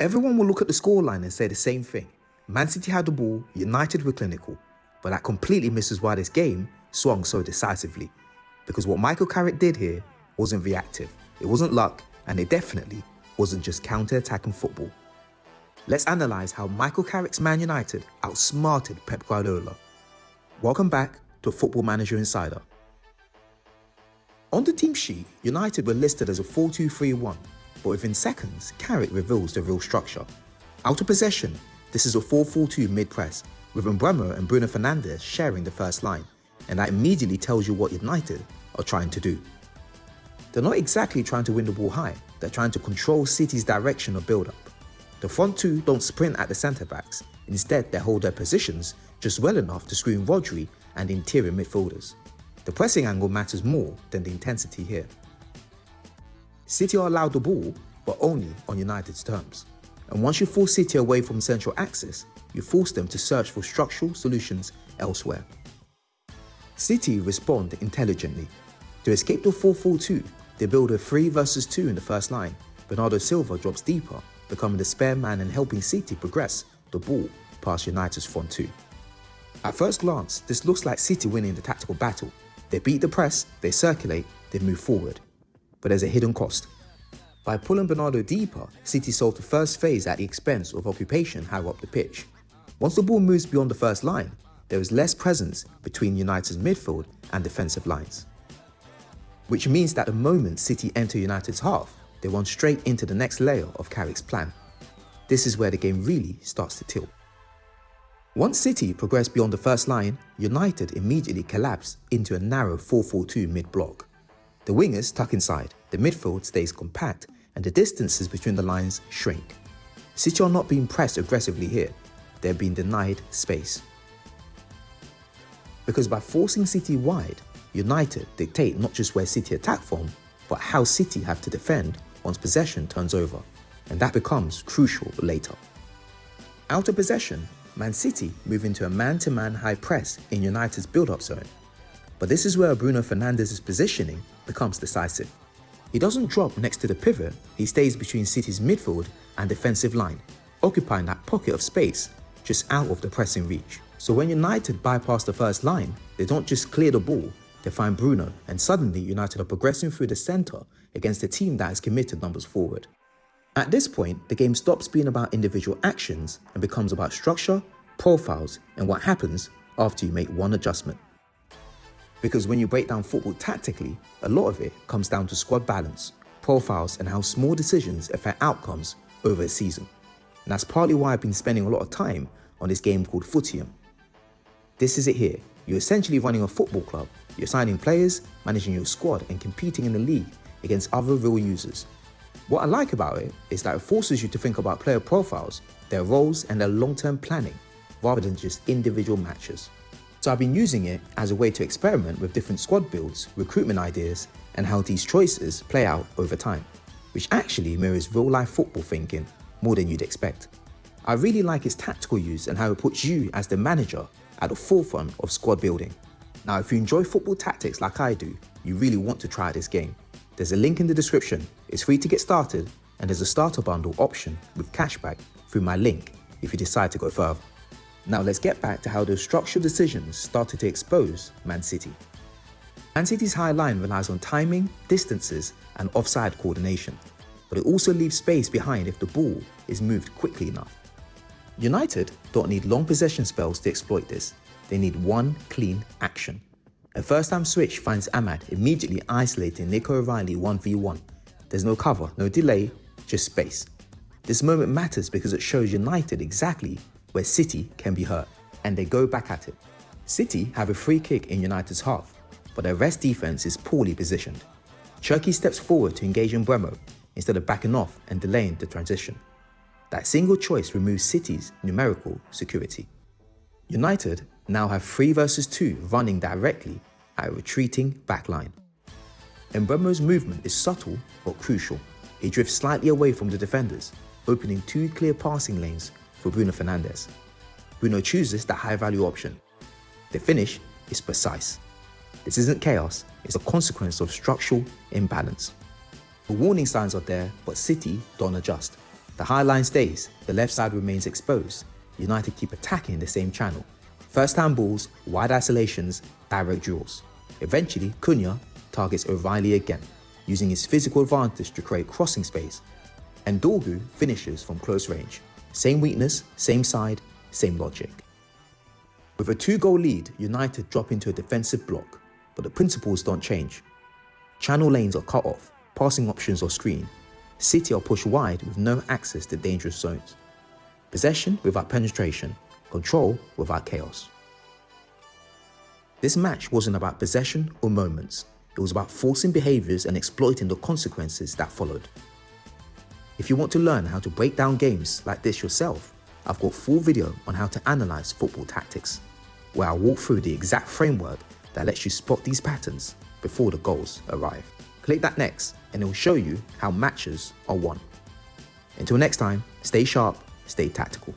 Everyone will look at the scoreline and say the same thing. Man City had the ball, United were clinical, but that completely misses why this game swung so decisively. Because what Michael Carrick did here wasn't reactive, it wasn't luck, and it definitely wasn't just counter-attacking football. Let's analyse how Michael Carrick's Man United outsmarted Pep Guardiola. Welcome back to Football Manager Insider. On the team sheet, United were listed as a 4-2-3-1, but within seconds, Carrick reveals the real structure. Out of possession, this is a 4-4-2 mid-press, with Mbeumo and Bruno Fernandes sharing the first line, and that immediately tells you what United are trying to do. They're not exactly trying to win the ball high, they're trying to control City's direction of build-up. The front two don't sprint at the centre-backs, instead they hold their positions just well enough to screen Rodri and interior midfielders. The pressing angle matters more than the intensity here. City are allowed the ball, but only on United's terms. And once you force City away from central axis, you force them to search for structural solutions elsewhere. City respond intelligently. To escape the 4-4-2, they build a 3 versus 2 in the first line. Bernardo Silva drops deeper, becoming the spare man and helping City progress the ball past United's front two. At first glance, this looks like City winning the tactical battle. They beat the press, they circulate, they move forward. But there's a hidden cost. By pulling Bernardo deeper, City solved the first phase at the expense of occupation higher up the pitch. Once the ball moves beyond the first line, there is less presence between United's midfield and defensive lines. Which means that the moment City enter United's half, they run straight into the next layer of Carrick's plan. This is where the game really starts to tilt. Once City progress beyond the first line, United immediately collapse into a narrow 4-4-2 mid-block. The wingers tuck inside, the midfield stays compact, and the distances between the lines shrink. City are not being pressed aggressively here, they're being denied space. Because by forcing City wide, United dictate not just where City attack from, but how City have to defend once possession turns over, and that becomes crucial later. Out of possession, Man City move into a man-to-man high press in United's build-up zone. But this is where Bruno Fernandes' positioning becomes decisive. He doesn't drop next to the pivot, he stays between City's midfield and defensive line, occupying that pocket of space just out of the pressing reach. So when United bypass the first line, they don't just clear the ball, they find Bruno, and suddenly United are progressing through the centre against a team that has committed numbers forward. At this point, the game stops being about individual actions and becomes about structure, profiles, and what happens after you make one adjustment. Because when you break down football tactically, a lot of it comes down to squad balance, profiles, and how small decisions affect outcomes over a season. And that's partly why I've been spending a lot of time on this game called Footium. This is it here. You're essentially running a football club. You're signing players, managing your squad, and competing in the league against other real users. What I like about it is that it forces you to think about player profiles, their roles, and their long-term planning, rather than just individual matches. So I've been using it as a way to experiment with different squad builds, recruitment ideas, and how these choices play out over time, which actually mirrors real-life football thinking more than you'd expect. I really like its tactical use and how it puts you as the manager at the forefront of squad building. Now, if you enjoy football tactics like I do, you really want to try this game. There's a link in the description, it's free to get started, and there's a starter bundle option with cashback through my link if you decide to go further. Now let's get back to how those structural decisions started to expose Man City. Man City's high line relies on timing, distances, and offside coordination, but it also leaves space behind if the ball is moved quickly enough. United don't need long possession spells to exploit this, they need one clean action. A first-time switch finds Ahmad immediately isolating Nico O'Reilly 1v1. There's no cover, no delay, just space. This moment matters because it shows United exactly where City can be hurt, and they go back at it. City have a free kick in United's half, but their rest defense is poorly positioned. Cherki steps forward to engage Mbeumo instead of backing off and delaying the transition. That single choice removes City's numerical security. United now have 3 versus 2 running directly at a retreating backline. Mbeumo's movement is subtle but crucial. He drifts slightly away from the defenders, opening 2 clear passing lanes for Bruno Fernandes. Bruno chooses the high-value option. The finish is precise. This isn't chaos, it's a consequence of structural imbalance. The warning signs are there, but City don't adjust. The high line stays, the left side remains exposed. United keep attacking the same channel. First time balls, wide isolations, direct duels. Eventually, Cunha targets O'Reilly again, using his physical advantage to create crossing space. And Dorgu finishes from close range. Same weakness, same side, same logic. With a 2-goal lead, United drop into a defensive block, but the principles don't change. Channel lanes are cut off, passing options are screened. City are pushed wide with no access to dangerous zones. Possession without penetration, control without chaos. This match wasn't about possession or moments. It was about forcing behaviours and exploiting the consequences that followed. If you want to learn how to break down games like this yourself, I've got a full video on how to analyse football tactics, where I walk through the exact framework that lets you spot these patterns before the goals arrive. Click that next and it will show you how matches are won. Until next time, stay sharp, stay tactical.